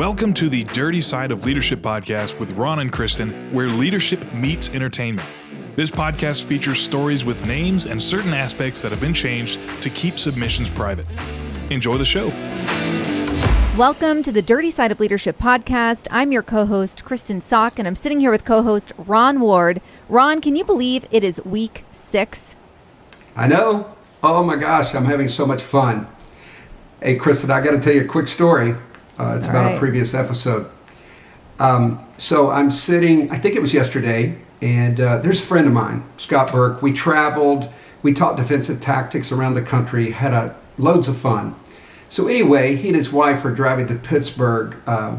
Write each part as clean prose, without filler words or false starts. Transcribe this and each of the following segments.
Welcome to the Dirty Side of Leadership podcast with Ron and Kristen, where leadership meets entertainment. This podcast features stories with names and certain aspects that have been changed to keep submissions private. Enjoy the show. Welcome to the Dirty Side of Leadership podcast. I'm your co-host, Kristen Sock, and I'm sitting here with co-host Ron Ward. Ron, can you believe it is week 6? I know. Oh my gosh, I'm having so much fun. Hey, Kristen, I got to tell you a quick story. It's about a previous episode. So I'm sitting, I think it was yesterday, and there's a friend of mine, Scott Burke. We traveled, we taught defensive tactics around the country, had loads of fun. So anyway, he and his wife are driving to Pittsburgh.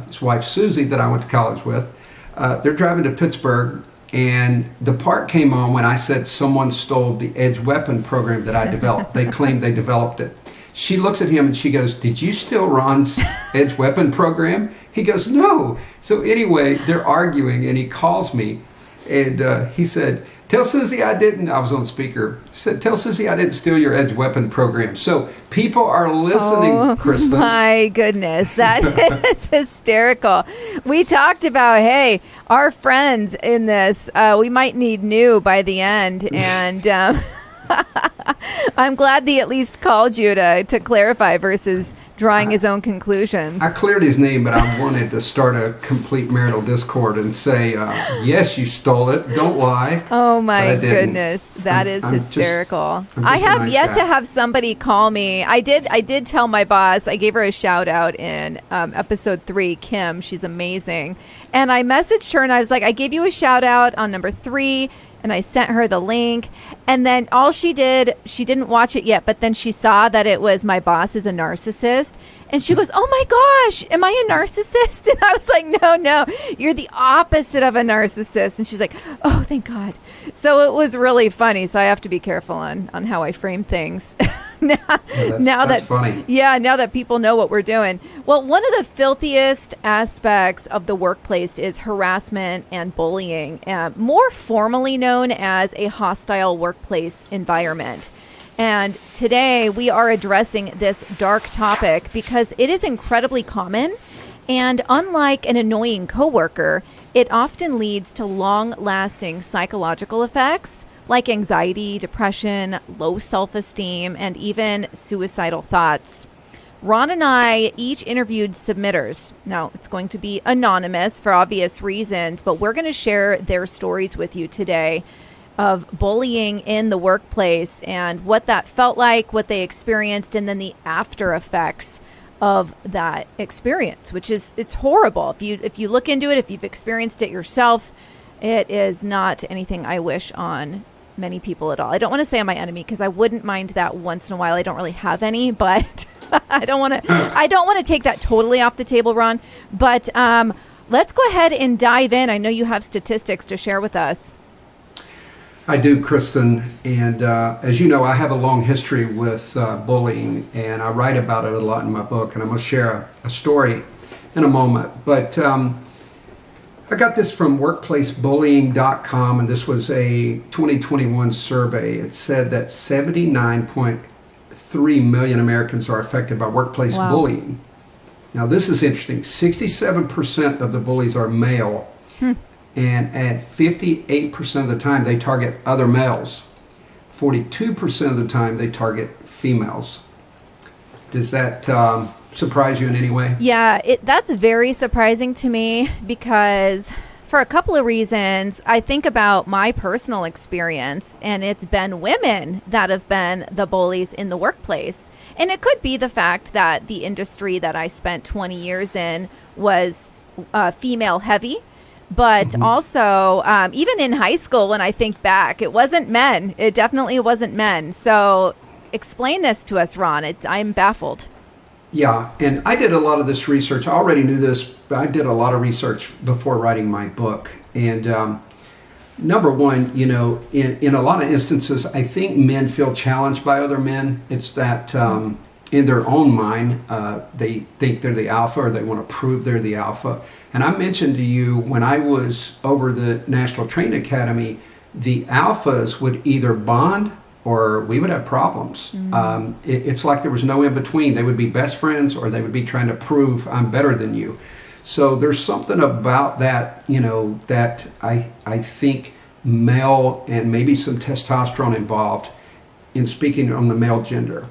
His wife, Susie, that I went to college with, they're driving to Pittsburgh, and the part came on when I said someone stole the Edge weapon program that I developed. They claimed they developed it. She looks at him and she goes, "Did you steal Ron's Edge weapon program?" He goes, "No." So anyway, they're arguing, and he calls me, and he said, "Tell Susie I didn't." I was on speaker. He said, "Tell Susie I didn't steal your Edge weapon program." So people are listening, Kristen. Oh my goodness, that is hysterical. We talked about, hey, our friends in this, we might need new by the end, and I'm glad he at least called you to clarify versus drawing his own conclusions. I cleared his name, but I wanted to start a complete marital discord and say, yes, you stole it. Don't lie. Oh my goodness. That is hysterical. I have yet to have somebody call me. I did tell my boss, I gave her a shout out in episode 3, Kim. She's amazing. And I messaged her and I was like, I gave you a shout out on number 3. And I sent her the link, and then all she did, she didn't watch it yet, but then she saw that it was my boss is a narcissist, and she goes, "Oh my gosh, am I a narcissist?" And I was like, no, you're the opposite of a narcissist. And she's like, "Oh, thank God." So it was really funny. So I have to be careful on how I frame things. That's funny. Yeah, now that people know what we're doing. Well, one of the filthiest aspects of the workplace is harassment and bullying, more formally known as a hostile workplace environment. And today we are addressing this dark topic because it is incredibly common. And unlike an annoying coworker, it often leads to long-lasting psychological effects like anxiety, depression, low self-esteem, and even suicidal thoughts. Ron and I each interviewed submitters. Now, it's going to be anonymous for obvious reasons, but we're going to share their stories with you today of bullying in the workplace and what that felt like, what they experienced, and then the after effects of that experience, which is, it's horrible. If you look into it, if you've experienced it yourself, it is not anything I wish on many people at all. I don't want to say I'm my enemy because I wouldn't mind that once in a while. I don't really have any, but I don't want to take that totally off the table, Ron. But let's go ahead and dive in. I know you have statistics to share with us. I do, Kristen, and as you know, I have a long history with bullying, and I write about it a lot in my book, and I'm going to share a story in a moment. But I got this from workplacebullying.com, and this was a 2021 survey. It said that 79.3 million Americans are affected by workplace bullying. Now, this is interesting. 67% of the bullies are male. And at 58% of the time, they target other males. 42% of the time, they target females. Does that surprise you in any way? Yeah, that's very surprising to me because for a couple of reasons. I think about my personal experience, and it's been women that have been the bullies in the workplace. And it could be the fact that the industry that I spent 20 years in was female heavy. But also, even in high school, when I think back, it wasn't men. It definitely wasn't men. So explain this to us, Ron. I'm baffled. Yeah, and I did a lot of this research. I already knew this, but I did a lot of research before writing my book. And number one, you know, in a lot of instances, I think men feel challenged by other men. It's that in their own mind, they think they're the alpha, or they want to prove they're the alpha. And I mentioned to you when I was over the National Training Academy, the alphas would either bond or we would have problems. It's like there was no in between. They would be best friends or they would be trying to prove I'm better than you. So there's something about that, that I think male and maybe some testosterone involved in speaking on the male gender.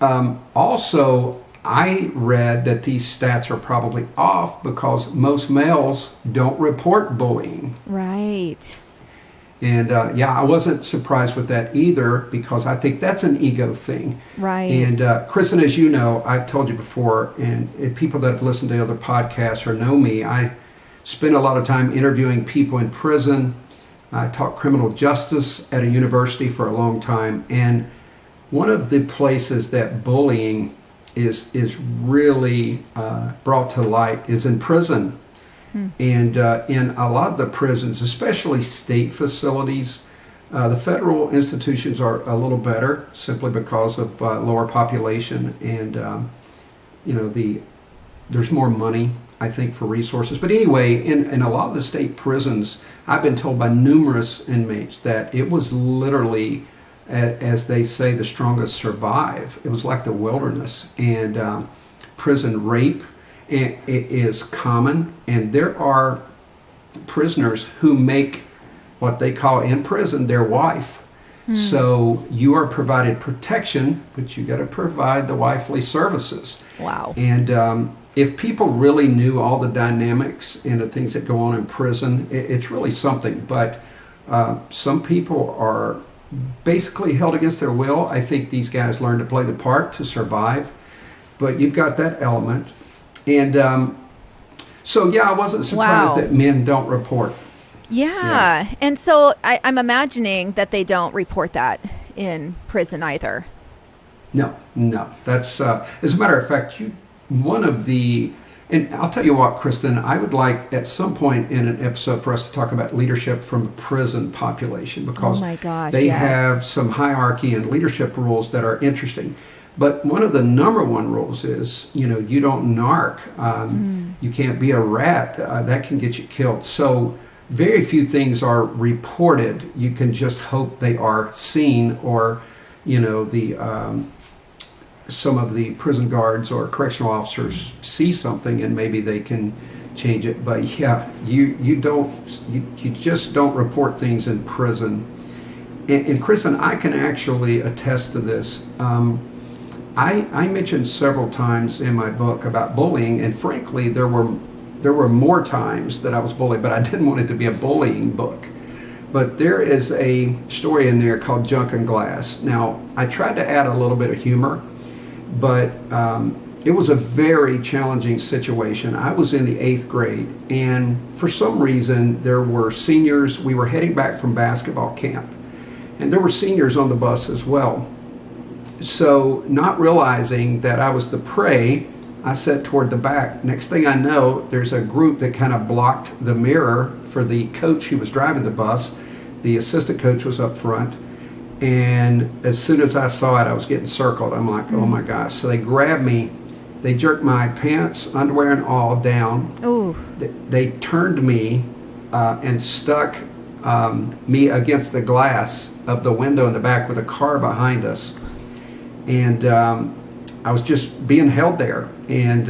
Also, I read that these stats are probably off because most males don't report bullying. Right. And I wasn't surprised with that either because I think that's an ego thing. Right. And Kristen, as you know, I've told you before, and people that have listened to other podcasts or know me, I spend a lot of time interviewing people in prison. I taught criminal justice at a university for a long time. And one of the places that bullying is really brought to light is in prison. And in a lot of the prisons, especially state facilities, the federal institutions are a little better simply because of lower population and there's more money, I think, for resources. But anyway, in a lot of the state prisons, I've been told by numerous inmates that it was literally, as they say, the strongest survive. It was like the wilderness. And prison rape is common, and there are prisoners who make what they call in prison their wife. So you are provided protection, but you got to provide the wifely services. Wow. And if people really knew all the dynamics and the things that go on in prison, it's really something. But some people are basically held against their will. I think these guys learn to play the part to survive, but you've got that element. And I wasn't surprised that men don't report. Yeah. And so I'm imagining that they don't report that in prison either. No. That's, as a matter of fact, and I'll tell you what, Kristen, I would like at some point in an episode for us to talk about leadership from the prison population because they have some hierarchy and leadership rules that are interesting. But one of the number one rules is, you don't narc. You can't be a rat. That can get you killed. So very few things are reported. You can just hope they are seen or, some of the prison guards or correctional officers see something and maybe they can change it. But you just don't report things in prison. And Kristen, I can actually attest to this. I mentioned several times in my book about bullying, and frankly, there were more times that I was bullied, but I didn't want it to be a bullying book. But there is a story in there called Junk and Glass. Now, I tried to add a little bit of humor, but it was a very challenging situation. I was in the 8th grade, and for some reason, there were seniors. We were heading back from basketball camp, and there were seniors on the bus as well. So not realizing that I was the prey, I sat toward the back. Next thing I know, there's a group that kind of blocked the mirror for the coach who was driving the bus. The assistant coach was up front. And as soon as I saw it, I was getting circled. I'm like, oh my gosh. So they grabbed me. They jerked my pants, underwear, and all down. Ooh. They turned me and stuck me against the glass of the window in the back with a car behind us. And I was just being held there. And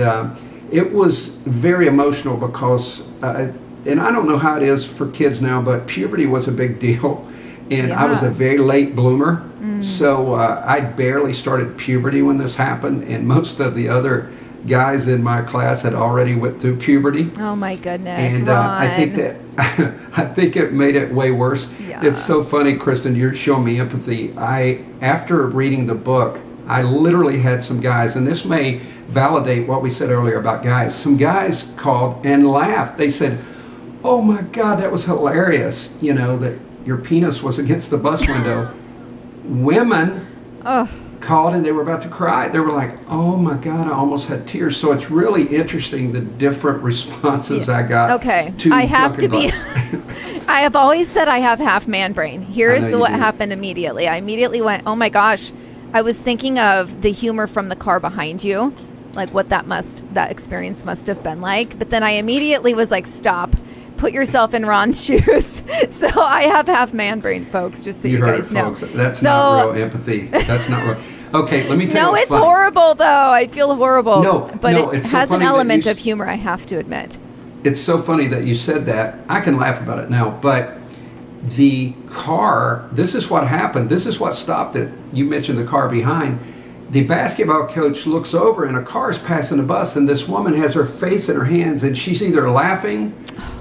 it was very emotional because, and I don't know how it is for kids now, but puberty was a big deal. And I was a very late bloomer. So I barely started puberty when this happened. And most of the other guys in my class had already went through puberty. Oh my goodness. And I think it made it way worse. Yeah. It's so funny, Kristen, you're showing me empathy. After reading the book, I literally had some guys, and this may validate what we said earlier about guys. Some guys called and laughed. They said, oh my God, that was hilarious, that your penis was against the bus window. Women called and they were about to cry. They were like, oh my God, I almost had tears. So it's really interesting the different responses I got. Okay, to I have to be. glass. I have always said I have half man brain. Here's what do. happened immediately. I immediately went, oh my gosh. I was thinking of the humor from the car behind you, like what that experience must have been like. But then I immediately was like, stop. Put yourself in Ron's shoes. So I have half man brain, folks, just so you heard guys it, know. folks. That's not real empathy. That's not real. Okay, let me tell you. No, it's horrible though. I feel horrible. But it it's so has an funny that element of humor, I have to admit. It's so funny that you said that. I can laugh about it now, but the car, this is what happened. This is what stopped it. You mentioned the car behind. The basketball coach looks over and a car is passing the bus, and this woman has her face in her hands, and she's either laughing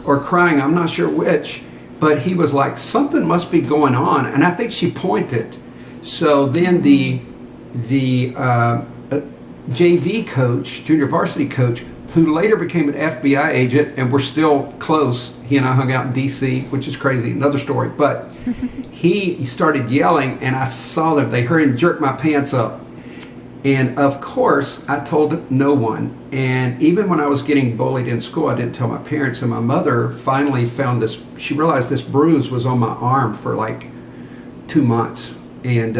or crying. I'm not sure which, but he was like, something must be going on. And I think she pointed. So then the JV coach, junior varsity coach, who later became an FBI agent, and we're still close. He and I hung out in D.C., which is crazy, another story. But he started yelling, and I saw them. They heard him jerk my pants up. And of course, I told no one. And even when I was getting bullied in school, I didn't tell my parents. And my mother finally found this. She realized this bruise was on my arm for like 2 months. And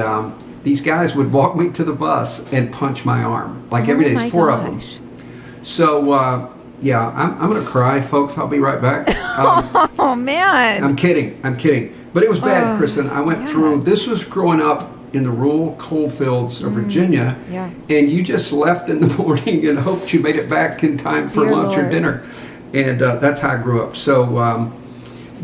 these guys would walk me to the bus and punch my arm. Like every day, four of them. So, yeah, I'm going to cry, folks. I'll be right back. Oh, man. I'm kidding. But it was bad, Kristen. I went through, this was growing up in the rural coal fields of Virginia. Yeah. And you just left in the morning and hoped you made it back in time for lunch or dinner. And that's how I grew up. So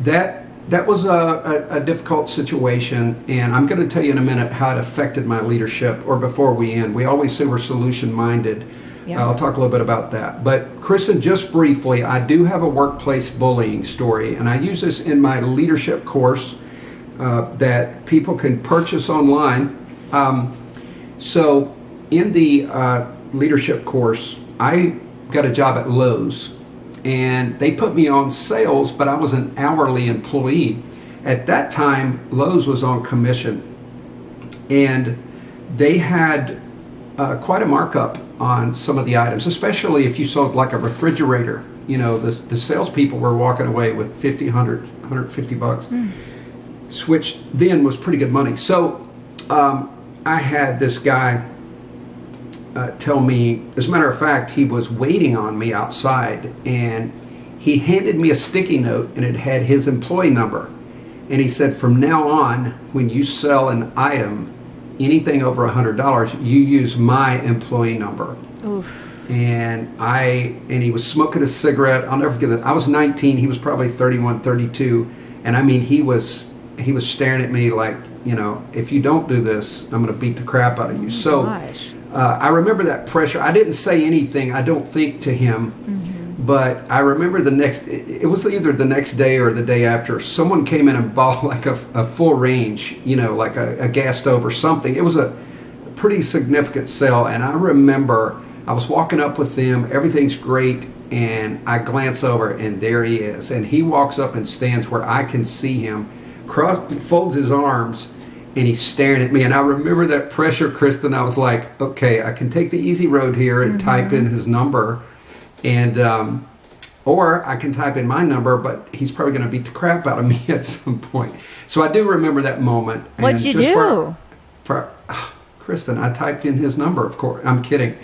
that was a difficult situation. And I'm going to tell you in a minute how it affected my leadership, or before we end. We always say we're solution-minded. Yeah. I'll talk a little bit about that. But Kristen, just briefly, I do have a workplace bullying story, and I use this in my leadership course that people can purchase online. So in the leadership course, I got a job at Lowe's, and they put me on sales, but I was an hourly employee. At that time, Lowe's was on commission, and they had quite a markup on some of the items, especially if you sold like a refrigerator. You know, the salespeople were walking away with $50, $100, $150, which then was pretty good money. So I had this guy tell me, as a matter of fact, he was waiting on me outside, and he handed me a sticky note, and it had his employee number. And he said, from now on, when you sell an item, anything over $100, you use my employee number. Oof. And he was smoking a cigarette. I'll never forget it. I was 19. He was probably 31, 32. And I mean, he was staring at me like, you know, if you don't do this, I'm going to beat the crap out of you. So I remember that pressure. I didn't say anything, I don't think, to him. But I remember it was either the next day or the day after, someone came in and bought like a full range, you know, like a gas stove or something. It was a pretty significant sale. And I remember I was walking up with them, everything's great, and I glance over, and there he is. And he walks up and stands where I can see him, folds his arms, and he's staring at me. And I remember that pressure, Kristen. I was like, okay, I can take the easy road here and type in his number. And or I can type in my number, but he's probably going to beat the crap out of me at some point. So I do remember that moment. What'd you do? Kristen, I typed in his number, of course. I'm kidding.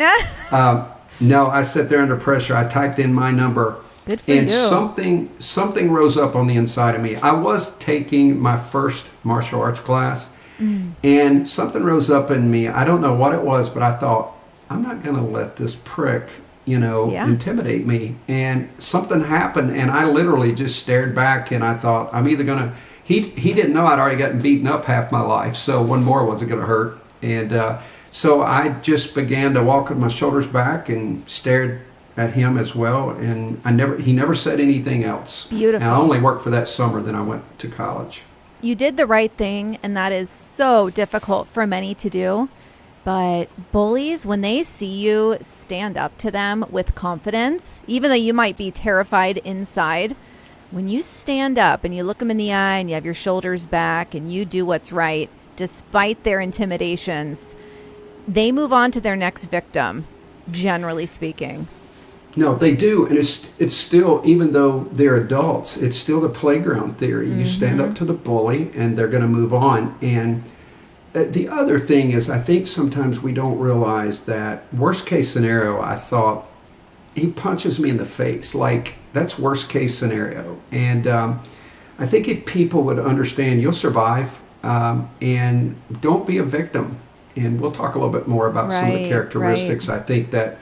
No, I sat there under pressure. I typed in my number. Good for you. And something rose up on the inside of me. I was taking my first martial arts class, and something rose up in me. I don't know what it was, but I thought, I'm not going to let this prick, intimidate me. And something happened, and I literally just stared back, and I thought, I'm either going to... He didn't know I'd already gotten beaten up half my life, so one more wasn't going to hurt. And so I just began to walk with my shoulders back and stared at him as well. And he never said anything else. Beautiful. And I only worked for that summer, then I went to college. You did the right thing, and that is so difficult for many to do. But bullies, when they see you stand up to them with confidence, even though you might be terrified inside, when you stand up and you look them in the eye and you have your shoulders back and you do what's right, despite their intimidations, they move on to their next victim, generally speaking. No, they do. And it's still, even though they're adults, it's still the playground theory. You stand up to the bully and they're going to move on. And the other thing is, I think sometimes we don't realize that worst case scenario, I thought, he punches me in the face. Like, that's worst case scenario. And I think if people would understand, you'll survive, and don't be a victim. And we'll talk a little bit more about some of the Right, characteristics I think that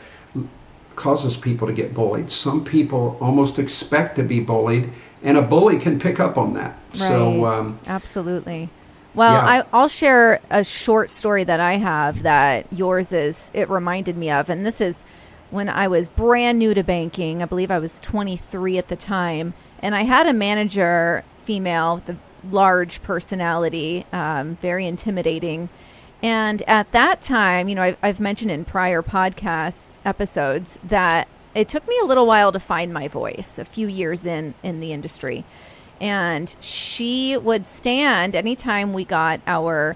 causes people to get bullied. Some people almost expect to be bullied, and a bully can pick up on that. Right. So, absolutely. Well, yeah. I'll share a short story that I have that it reminded me of. And this is when I was brand new to banking. I believe I was 23 at the time. And I had a manager, female, with a large personality, very intimidating. And at that time, I've mentioned in prior podcasts episodes that it took me a little while to find my voice, a few years in the industry. And she would stand anytime we got our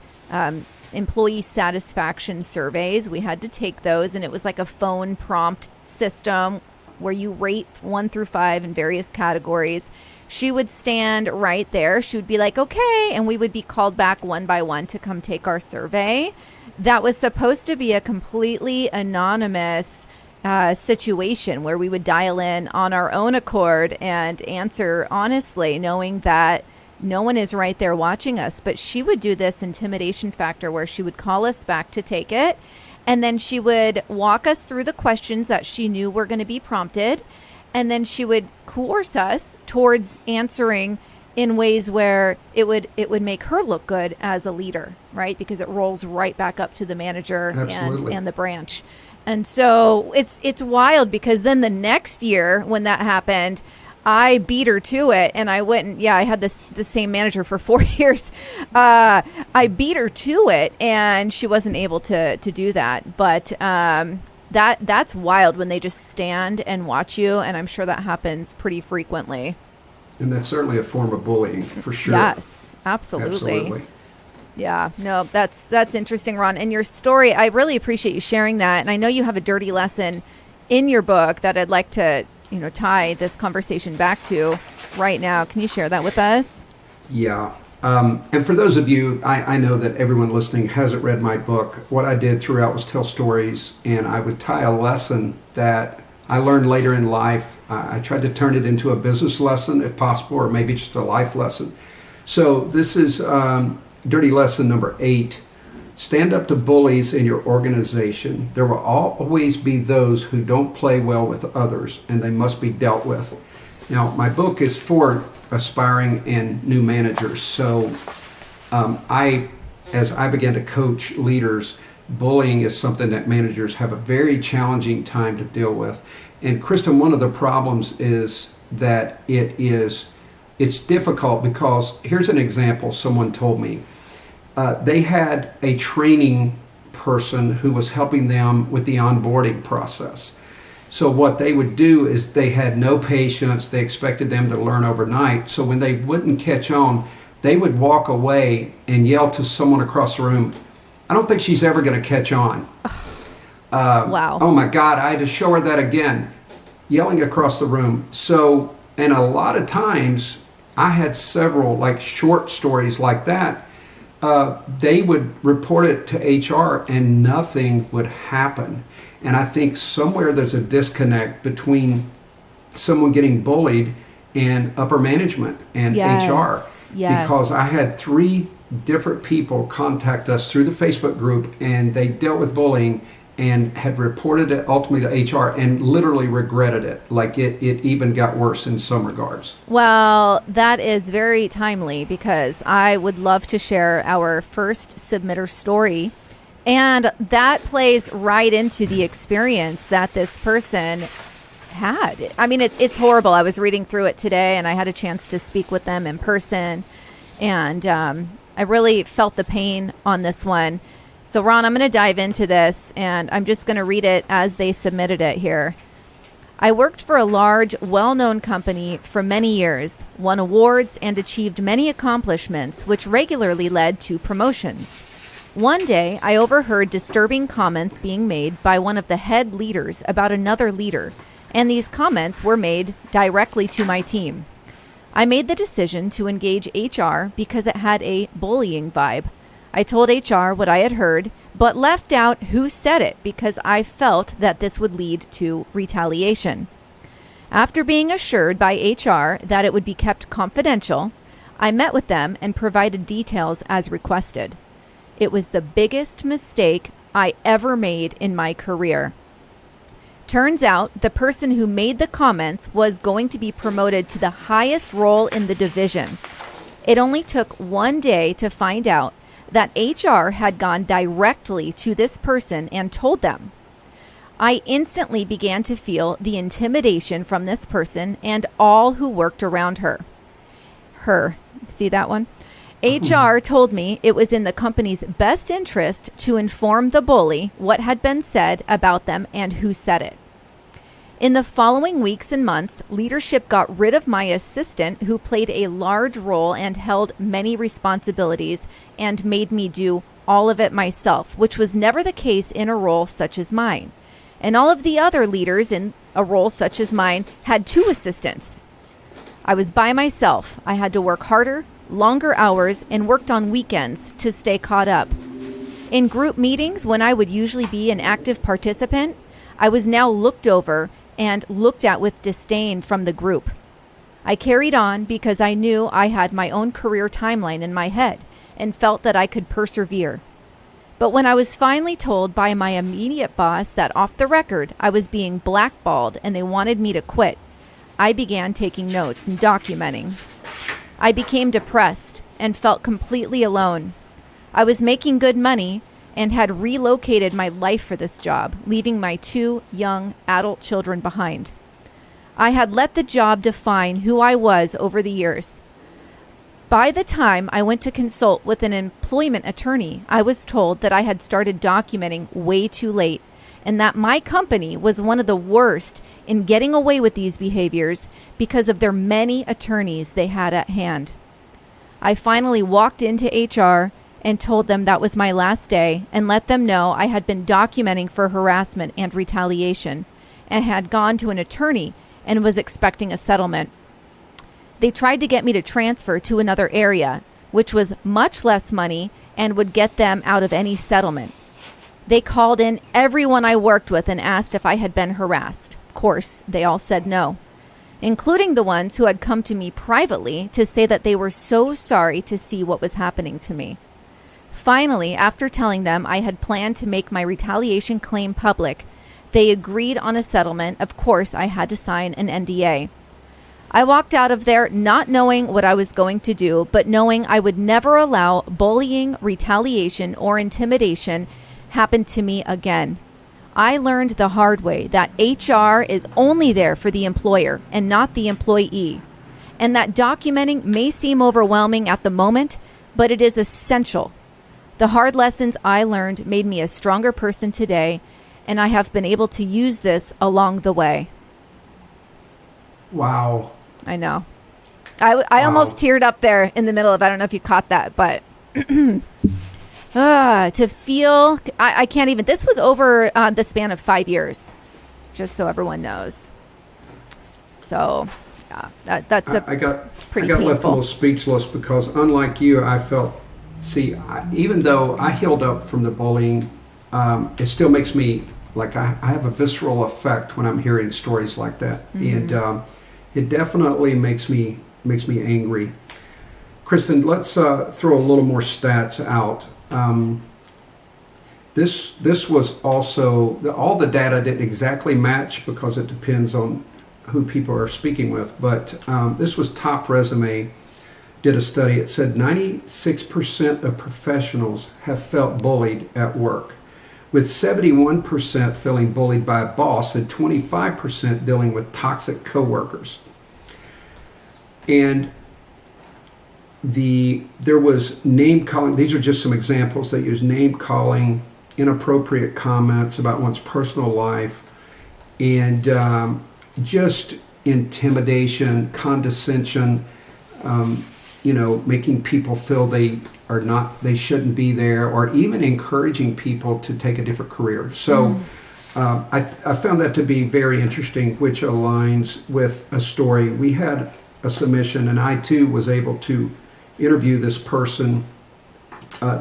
employee satisfaction surveys. We had to take those, and it was like a phone prompt system where you rate 1 through 5 in various categories. She would stand right there. She would be like, okay. And we would be called back one by one to come take our survey. That was supposed to be a completely anonymous situation where we would dial in on our own accord and answer honestly, knowing that no one is right there watching us. But she would do this intimidation factor where she would call us back to take it. And then she would walk us through the questions that she knew were going to be prompted. And then she would coerce us towards answering in ways where it would make her look good as a leader, right? Because it rolls right back up to the manager and the branch. And so it's wild, because then the next year when that happened, I beat her to it, and I had the same manager for 4 years. I beat her to it, and she wasn't able to do that. But that's wild when they just stand and watch you, and I'm sure that happens pretty frequently. And that's certainly a form of bullying, for sure. Yes, absolutely. Yeah, no, that's interesting, Ron. And your story, I really appreciate you sharing that. And I know you have a dirty lesson in your book that I'd like to, tie this conversation back to right now. Can you share that with us? Yeah. And for those of you, I know that everyone listening hasn't read my book. What I did throughout was tell stories, and I would tie a lesson that I learned later in life. I tried to turn it into a business lesson, if possible, or maybe just a life lesson. So this is dirty lesson number 8. Stand up to bullies in your organization. There will always be those who don't play well with others, and they must be dealt with. Now, my book is for aspiring and new managers. So as I began to coach leaders, bullying is something that managers have a very challenging time to deal with. And Kristen, one of the problems is that it's difficult because here's an example someone told me. They had a training person who was helping them with the onboarding process. So what they would do is they had no patience. They expected them to learn overnight. So when they wouldn't catch on, they would walk away and yell to someone across the room, I don't think she's ever going to catch on. Wow. Oh my God, I had to show her that again, yelling across the room. So, and a lot of times I had several like short stories like that. They would report it to HR and nothing would happen. And I think somewhere there's a disconnect between someone getting bullied and upper management and HR. Yes. Because I had 3 different people contact us through the Facebook group, and they dealt with bullying and had reported it ultimately to HR and literally regretted it. Like it even got worse in some regards. Well, that is very timely, because I would love to share our first submitter story. And that plays right into the experience that this person had. I mean, it's horrible. I was reading through it today, and I had a chance to speak with them in person. And I really felt the pain on this one. So, Ron, I'm going to dive into this, and I'm just going to read it as they submitted it here. I worked for a large, well-known company for many years, won awards, and achieved many accomplishments, which regularly led to promotions. One day, I overheard disturbing comments being made by one of the head leaders about another leader, and these comments were made directly to my team. I made the decision to engage HR because it had a bullying vibe. I told HR what I had heard, but left out who said it because I felt that this would lead to retaliation. After being assured by HR that it would be kept confidential, I met with them and provided details as requested. It was the biggest mistake I ever made in my career. Turns out the person who made the comments was going to be promoted to the highest role in the division. It only took one day to find out that HR had gone directly to this person and told them. I instantly began to feel the intimidation from this person and all who worked around her. See that one? HR told me it was in the company's best interest to inform the bully what had been said about them and who said it. In the following weeks and months, leadership got rid of my assistant, who played a large role and held many responsibilities, and made me do all of it myself, which was never the case in a role such as mine. And all of the other leaders in a role such as mine had 2 assistants. I was by myself. I had to work harder, longer hours, and worked on weekends to stay caught up. In group meetings, when I would usually be an active participant, I was now looked over and looked at with disdain from the group. I carried on because I knew I had my own career timeline in my head and felt that I could persevere. But when I was finally told by my immediate boss that off the record I was being blackballed and they wanted me to quit, I began taking notes and documenting. I became depressed and felt completely alone. I was making good money and had relocated my life for this job, leaving my 2 young adult children behind. I had let the job define who I was over the years. By the time I went to consult with an employment attorney, I was told that I had started documenting way too late and that my company was one of the worst in getting away with these behaviors because of their many attorneys they had at hand. I finally walked into HR and told them that was my last day and let them know I had been documenting for harassment and retaliation and had gone to an attorney and was expecting a settlement. They tried to get me to transfer to another area, which was much less money and would get them out of any settlement. They called in everyone I worked with and asked if I had been harassed. Of course, they all said no, including the ones who had come to me privately to say that they were so sorry to see what was happening to me. Finally, after telling them I had planned to make my retaliation claim public, they agreed on a settlement. Of course, I had to sign an NDA. I walked out of there not knowing what I was going to do, but knowing I would never allow bullying, retaliation, or intimidation happen to me again. I learned the hard way that HR is only there for the employer and not the employee, and that documenting may seem overwhelming at the moment, but it is essential. The hard lessons I learned made me a stronger person today, and I have been able to use this along the way. Wow. I know. I almost teared up there in the middle of, I don't know if you caught that, but to feel, I can't even, this was over the span of 5 years, just so everyone knows. So, yeah, that's I got pretty left a painful. little speechless because unlike you, I felt, even though I healed up from the bullying, it still makes me, like I have a visceral effect when I'm hearing stories like that. Mm-hmm. And it definitely makes me angry. Kristen, let's throw a little more stats out. This was also, all the data didn't exactly match because it depends on who people are speaking with, but this was Top Resume did a study. It said 96% of professionals have felt bullied at work, with 71% feeling bullied by a boss and 25% dealing with toxic coworkers. And there was name calling. These are just some examples. They use name calling, inappropriate comments about one's personal life, and just intimidation, condescension, making people feel they shouldn't be there, or even encouraging people to take a different career. So I found that to be very interesting, which aligns with a story. We had a submission, and I too was able to interview this person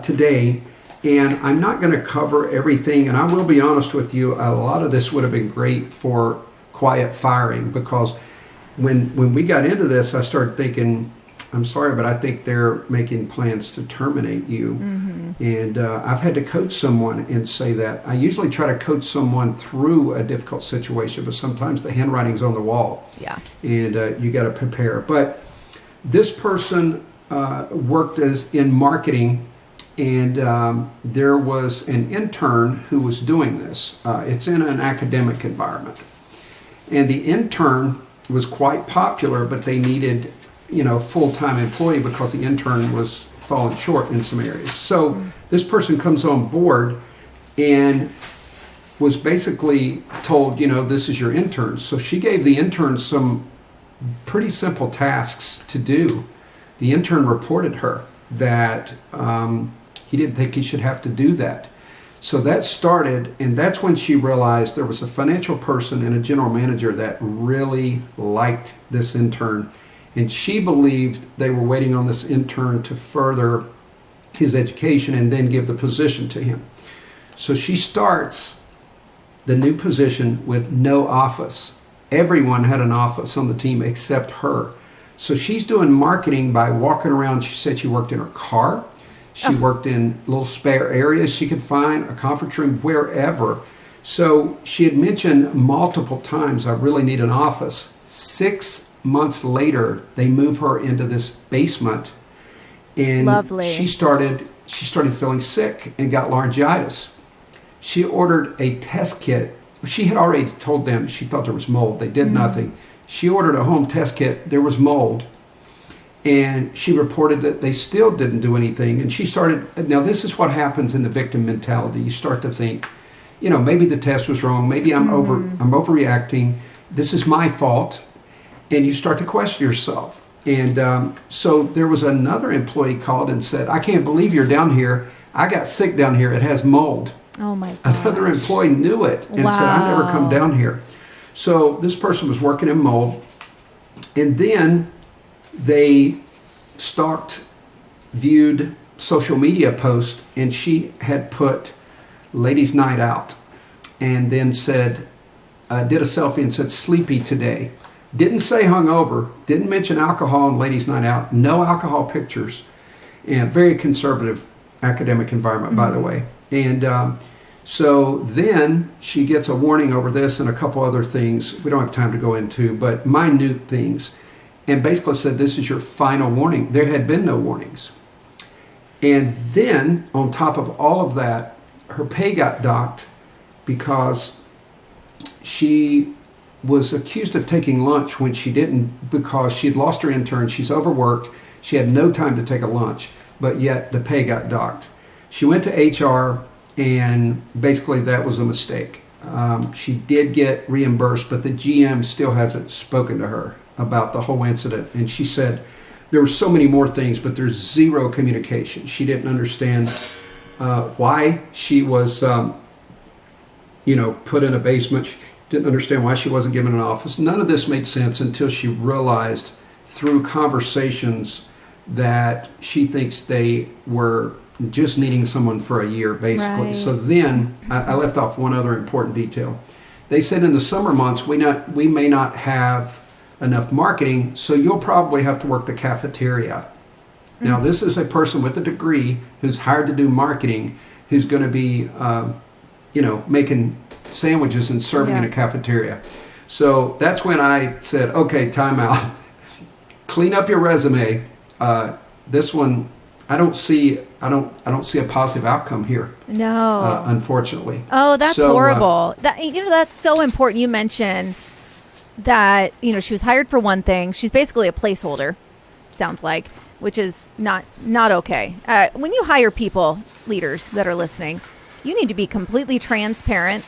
today, and I'm not going to cover everything, and I will be honest with you, a lot of this would have been great for quiet firing, because when we got into this, I started thinking, I'm sorry, but I think they're making plans to terminate you. And I've had to coach someone and say that. I usually try to coach someone through a difficult situation, but sometimes the handwriting's on the wall. Yeah. And you got to prepare. But this person worked in marketing, and there was an intern who was doing this. It's in an academic environment. And the intern was quite popular, but they needed, full-time employee because the intern was falling short in some areas. So this person comes on board and was basically told, this is your intern. So she gave the intern some pretty simple tasks to do. The intern reported her that he didn't think he should have to do that. So that started, and that's when she realized there was a financial person and a general manager that really liked this intern. And she believed they were waiting on this intern to further his education and then give the position to him. So she starts the new position with no office. Everyone had an office on the team except her. So she's doing marketing by walking around. She said she worked in her car. She worked in little spare areas she could find, a conference room, wherever. So she had mentioned multiple times, I really need an office. 6 months later, they move her into this basement. And Lovely. she started feeling sick and got laryngitis. She ordered a test kit. She had already told them she thought there was mold. They did nothing. She ordered a home test kit. There was mold. And she reported that they still didn't do anything. And she started, now this is what happens in the victim mentality. You start to think, maybe the test was wrong. Maybe I'm overreacting. This is my fault. And you start to question yourself. And so there was another employee called and said, I can't believe you're down here. I got sick down here. It has mold. Oh my gosh. Another employee knew it and said, I never come down here. So this person was working in mold. And then they viewed social media posts, and she had put ladies' night out and then said, did a selfie and said, sleepy today. Didn't say hungover, didn't mention alcohol and ladies' night out, no alcohol pictures, and very conservative academic environment, by the way. And so then she gets a warning over this and a couple other things we don't have time to go into, but minute things. And basically said, this is your final warning. There had been no warnings. And then, on top of all of that, her pay got docked because she was accused of taking lunch when she didn't, because she had lost her intern. She's overworked. She had no time to take a lunch, but yet the pay got docked. She went to HR, and basically that was a mistake. She did get reimbursed, but the GM still hasn't spoken to her about the whole incident. And she said there were so many more things, but there's zero communication. She didn't understand why she was, put in a basement. She didn't understand why she wasn't given an office. None of this made sense until she realized through conversations that she thinks they were just needing someone for a year, basically. Right. So then I left off one other important detail. They said in the summer months, we may not have enough marketing, so you'll probably have to work the cafeteria. Now, this is a person with a degree who's hired to do marketing, who's going to be, making sandwiches and serving in a cafeteria. So that's when I said, okay, time out. Clean up your resume. This one, I don't see a positive outcome here. No, unfortunately. Oh, that's horrible. That's so important. You mentioned that she was hired for one thing. She's basically a placeholder, sounds like, which is not okay. When you hire people, leaders that are listening, you need to be completely transparent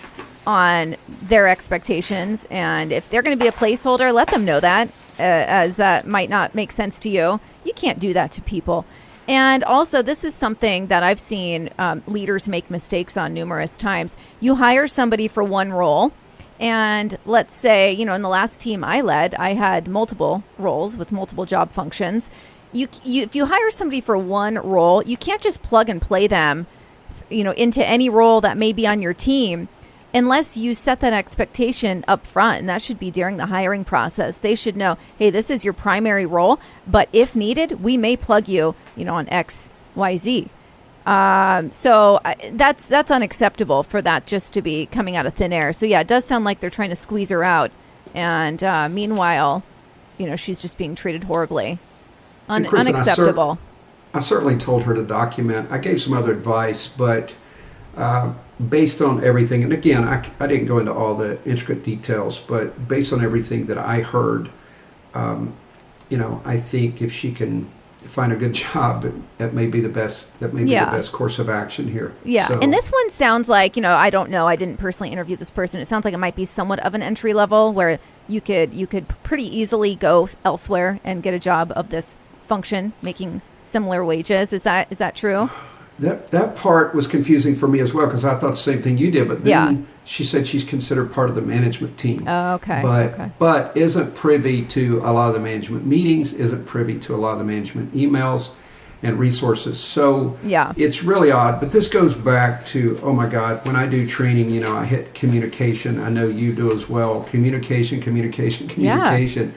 on their expectations, and if they're going to be a placeholder, let them know that, as that might not make sense to you. You can't do that to people. And also, this is something that I've seen leaders make mistakes on numerous times. You hire somebody for one role, and let's say, in the last team I led, I had multiple roles with multiple job functions. If you hire somebody for one role, you can't just plug and play them, into any role that may be on your team. unless you set that expectation up front, and that should be during the hiring process. They should know, hey, this is your primary role, but if needed, we may plug you, on X, Y, Z. So that's unacceptable for that just to be coming out of thin air. So yeah, it does sound like they're trying to squeeze her out, and meanwhile, she's just being treated horribly. Kristen, Unacceptable. I certainly told her to document. I gave some other advice, but based on everything, and again, I didn't go into all the intricate details, but based on everything that I heard, I think if she can find a good job, that may be the best. That may be the best course of action here. Yeah, so, and this one sounds like I don't know. I didn't personally interview this person. It sounds like it might be somewhat of an entry level where you could pretty easily go elsewhere and get a job of this function, making similar wages. Is that true? That part was confusing for me as well, because I thought the same thing you did. But then she said she's considered part of the management team. Oh, okay. But isn't privy to a lot of the management meetings, isn't privy to a lot of the management emails and resources. So it's really odd. But this goes back to, oh my God, when I do training, I hit communication. I know you do as well. Communication. Yeah.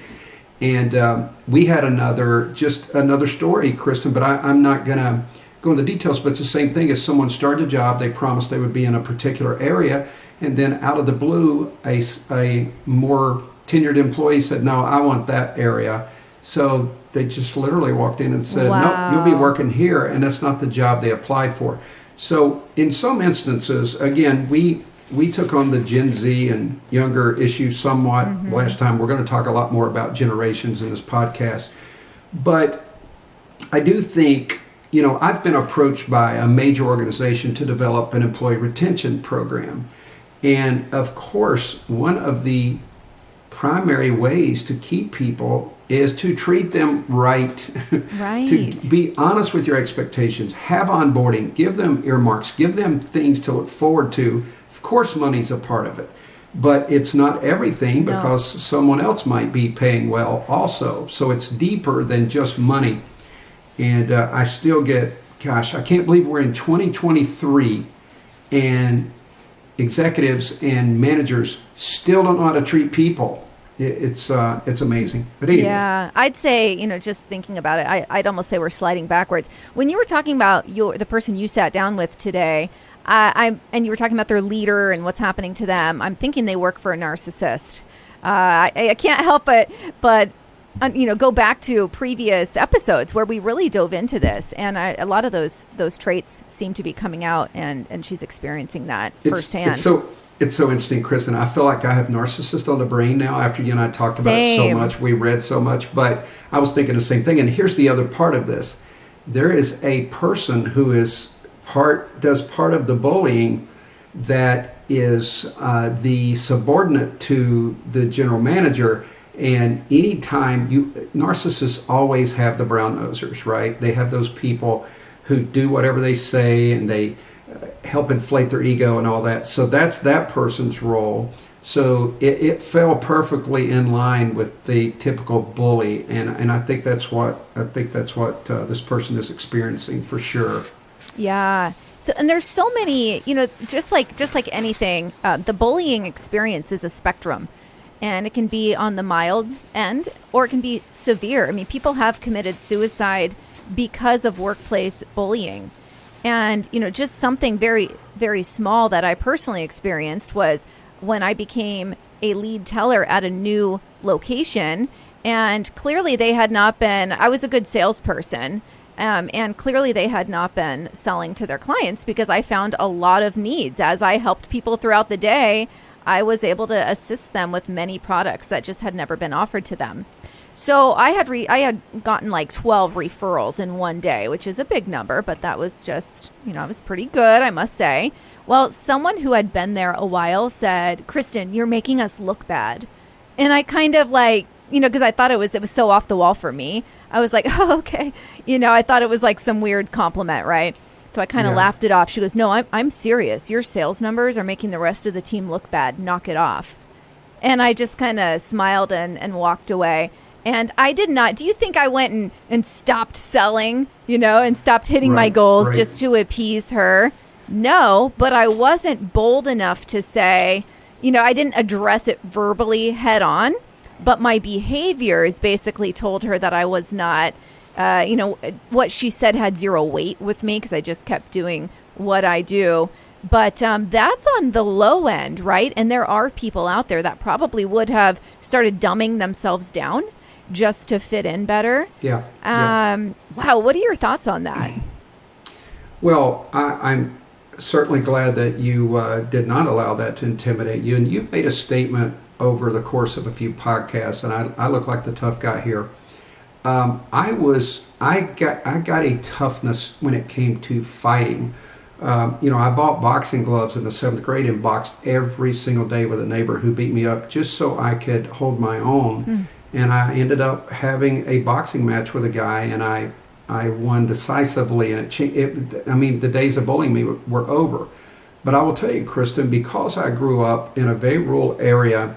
And we had another story, Kristen, but I'm not going to go into details, but it's the same thing. As someone started a job, they promised they would be in a particular area, and then out of the blue, a more tenured employee said, no, I want that area. So they just literally walked in and said, no, you'll be working here, and that's not the job they applied for. So in some instances, again, we took on the Gen Z and younger issue somewhat last time. We're going to talk a lot more about generations in this podcast. But I do think, I've been approached by a major organization to develop an employee retention program. And of course, one of the primary ways to keep people is to treat them right. To be honest with your expectations, have onboarding, give them earmarks, give them things to look forward to. Of course, money's a part of it, but it's not everything, because someone else might be paying well also. So it's deeper than just money. And I still get, gosh, I can't believe we're in 2023 and executives and managers still don't know how to treat people. It's amazing. But anyway. Yeah, I'd say, just thinking about it, I'd almost say we're sliding backwards. When you were talking about the person you sat down with today, and you were talking about their leader and what's happening to them, I'm thinking they work for a narcissist. I can't help but go back to previous episodes where we really dove into this, and a lot of those traits seem to be coming out, and she's experiencing that firsthand. It's so interesting, Kristen. I feel like I have narcissist on the brain now after you and I talked about it so much. We read so much, but I was thinking the same thing. And here's the other part of this. There is a person who does part of the bullying that is the subordinate to the general manager. And anytime narcissists always have the brown nosers, right? They have those people who do whatever they say, and they help inflate their ego and all that. So that's that person's role. So it fell perfectly in line with the typical bully, and I think that's what this person is experiencing for sure. Yeah. So, and there's so many, just like anything, the bullying experience is a spectrum. And it can be on the mild end, or it can be severe. I mean, people have committed suicide because of workplace bullying. And, just something very, very small that I personally experienced was when I became a lead teller at a new location. And clearly they had not been, I was a good salesperson. And clearly they had not been selling to their clients, because I found a lot of needs. As I helped people throughout the day, I was able to assist them with many products that just had never been offered to them. So I had gotten like 12 referrals in one day, which is a big number, but that was just, I was pretty good, I must say. Well, someone who had been there a while said, "Kristen, you're making us look bad." And I kind of like, because I thought it was so off the wall for me. I was like, oh, okay. I thought it was like some weird compliment, right? So I kind of laughed it off. She goes, "No, I'm serious. Your sales numbers are making the rest of the team look bad. Knock it off." And I just kind of smiled and walked away. And I did not. Do you think I went and stopped selling, and stopped hitting my goals just to appease her? No, but I wasn't bold enough to say, I didn't address it verbally head on, but my behaviors basically told her that I was not, what she said had zero weight with me because I just kept doing what I do. But that's on the low end, right? And there are people out there that probably would have started dumbing themselves down just to fit in better. Yeah. Wow. What are your thoughts on that? Well, I'm certainly glad that you did not allow that to intimidate you. And you've made a statement over the course of a few podcasts, and I look like the tough guy here. I got a toughness when it came to fighting. I bought boxing gloves in the 7th grade and boxed every single day with a neighbor who beat me up just so I could hold my own. And I ended up having a boxing match with a guy, and I won decisively, and the days of bullying me were over. But I will tell you, Kristen, because I grew up in a very rural area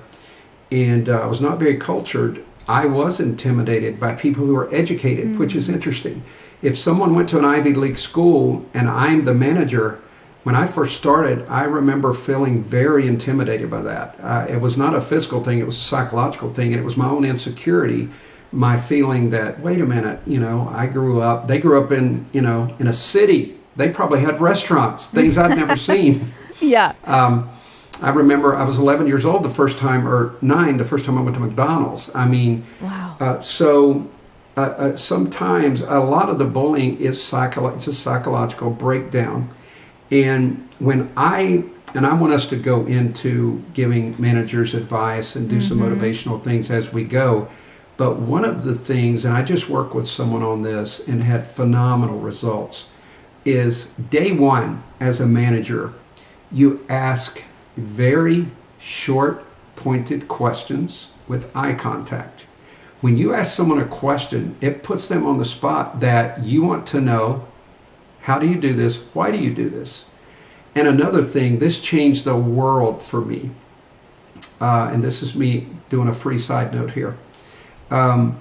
and I was not very cultured, I was intimidated by people who were educated, which is interesting. If someone went to an Ivy League school and I'm the manager, when I first started, I remember feeling very intimidated by that. It was not a physical thing, it was a psychological thing, and it was my own insecurity, my feeling that, wait a minute, they grew up in a city. They probably had restaurants, things I'd never seen. Yeah. I remember I was 11 years old the first time I went to McDonald's. Wow. Sometimes a lot of the bullying is it's a psychological breakdown. And I want us to go into giving managers advice and do some motivational things as we go. But one of the things, and I just worked with someone on this and had phenomenal results, is day one as a manager, you ask very short, pointed questions with eye contact. When you ask someone a question, it puts them on the spot that you want to know, how do you do this? Why do you do this? And another thing, this changed the world for me. And this is me doing a free side note here. When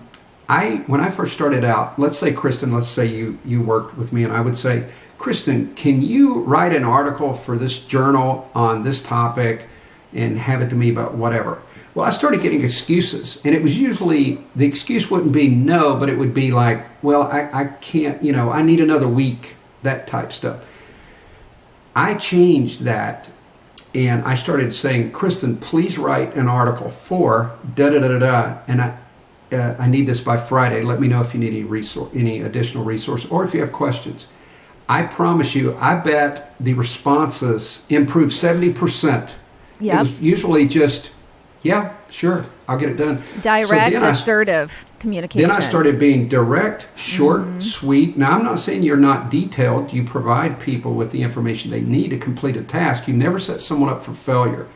I first started out, let's say you worked with me, and I would say, Kristen, can you write an article for this journal on this topic and have it to me about whatever? Well, I started getting excuses, and it was usually, the excuse wouldn't be no, but it would be like, well, I can't, I need another week, that type stuff. I changed that, and I started saying, Kristen, please write an article for da-da-da-da-da, and I need this by Friday. Let me know if you need any additional resource, or if you have questions. I promise you, I bet the responses improved 70%. Yep. It was usually just, yeah, sure, I'll get it done. Direct, assertive communication. Then I started being direct, short, sweet. Now, I'm not saying you're not detailed. You provide people with the information they need to complete a task. You never set someone up for failure.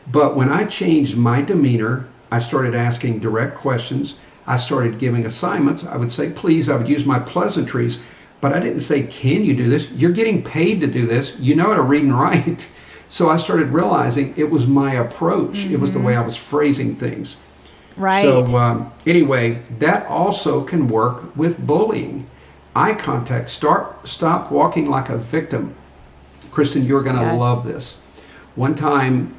But when I changed my demeanor, I started asking direct questions. I started giving assignments. I would say, please, I would use my pleasantries. But I didn't say, can you do this? You're getting paid to do this. You know how to read and write. So I started realizing it was my approach. It was the way I was phrasing things. Right. So anyway, that also can work with bullying. Eye contact. Stop walking like a victim. Kristen, you're going to love this. One time,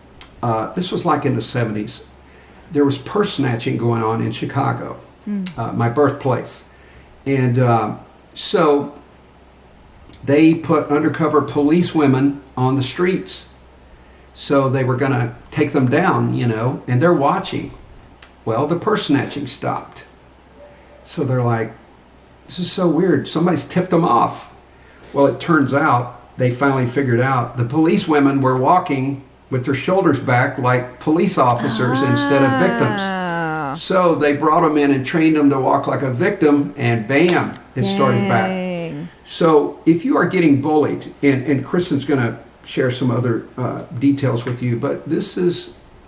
this was like in the 70s, there was purse snatching going on in Chicago, my birthplace. And so they put undercover police women on the streets. So they were going to take them down, and they're watching. Well, the purse snatching stopped. So they're like, this is so weird. Somebody's tipped them off. Well, it turns out they finally figured out the police women were walking with their shoulders back like police officers instead of victims. So they brought them in and trained them to walk like a victim, and bam, it started back. So if you are getting bullied, and Kristen's going to share some other details with you, but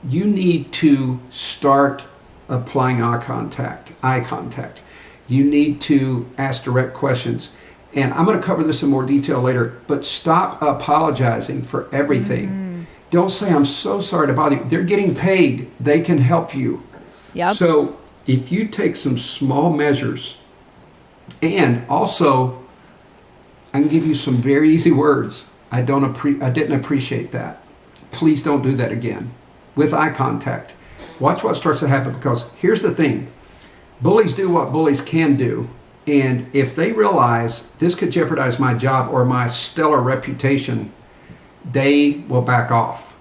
you need to start applying eye contact. You need to ask direct questions. And I'm going to cover this in more detail later, but stop apologizing for everything. Don't say, I'm so sorry to bother you. They're getting paid. They can help you. Yep. So if you take some small measures, and also I can give you some very easy words. I didn't appreciate that. Please don't do that again. With eye contact. Watch what starts to happen, because here's the thing. Bullies do what bullies can do. And if they realize this could jeopardize my job or my stellar reputation, they will back off.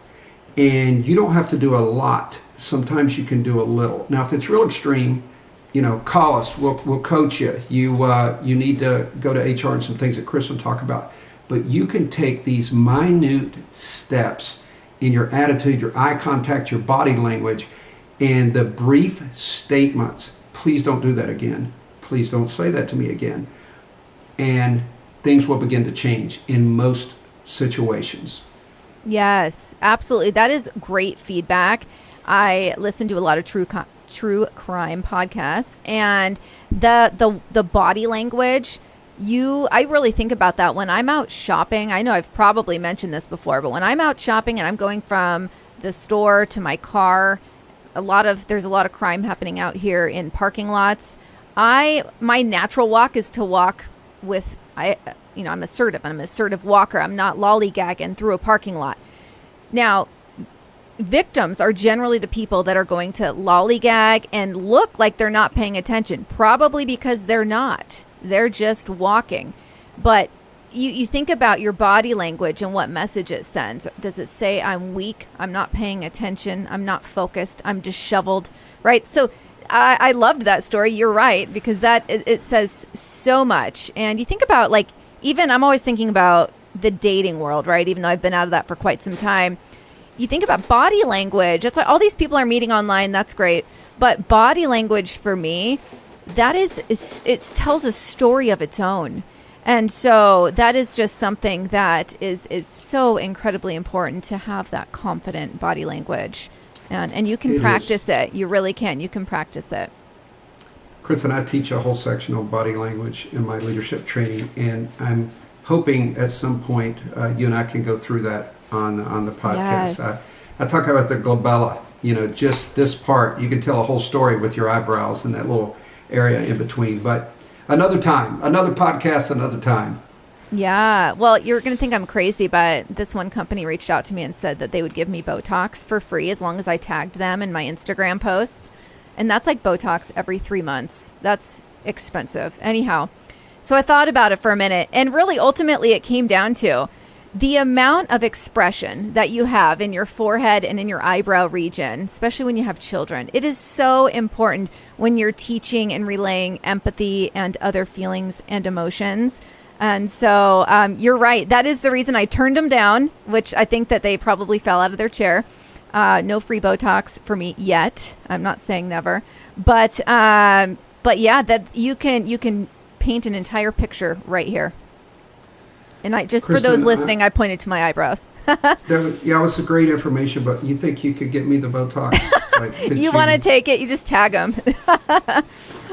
And you don't have to do a lot. Sometimes you can do a little. Now, if it's real extreme, call us. We'll coach you. You need to go to HR and some things that Chris will talk about. But you can take these minute steps in your attitude, your eye contact, your body language, and the brief statements. Please don't do that again. Please don't say that to me again. And things will begin to change in most situations. Yes, absolutely. That is great feedback. I listen to a lot of true crime podcasts, and the body language, I really think about that when I'm out shopping. I know I've probably mentioned this before, but when I'm out shopping and I'm going from the store to my car, there's a lot of crime happening out here in parking lots. My natural walk is to walk with, I'm assertive. I'm an assertive walker. I'm not lollygagging through a parking lot. Now, victims are generally the people that are going to lollygag and look like they're not paying attention, probably because they're not. They're just walking. But you think about your body language and what message it sends. Does it say I'm weak? I'm not paying attention. I'm not focused. I'm disheveled, right? So I loved that story. You're right, because it says so much. And you think about, even I'm always thinking about the dating world, right? Even though I've been out of that for quite some time. You think about body language. It's like all these people are meeting online. That's great. But body language for me, it tells a story of its own. And so that is just something that is so incredibly important, to have that confident body language. And you can practice it. You really can. You can practice it. Chris and I teach a whole section on body language in my leadership training, and I'm hoping at some point you and I can go through that on the podcast. Yes. I talk about the glabella, just this part. You can tell a whole story with your eyebrows and that little area in between. But another time, another podcast, another time. Yeah. Well, you're going to think I'm crazy, but this one company reached out to me and said that they would give me Botox for free as long as I tagged them in my Instagram posts. And that's like Botox every 3 months. That's expensive. Anyhow, so I thought about it for a minute, and really ultimately it came down to the amount of expression that you have in your forehead and in your eyebrow region, especially when you have children. It is so important when you're teaching and relaying empathy and other feelings and emotions. And so you're right. That is the reason I turned them down, which I think that they probably fell out of their chair. No free Botox for me yet. I'm not saying never, but yeah, that you can paint an entire picture right here. And Kristen, for those listening, I pointed to my eyebrows. It was a great information, but you think you could get me the Botox? You want to take it, you just tag them.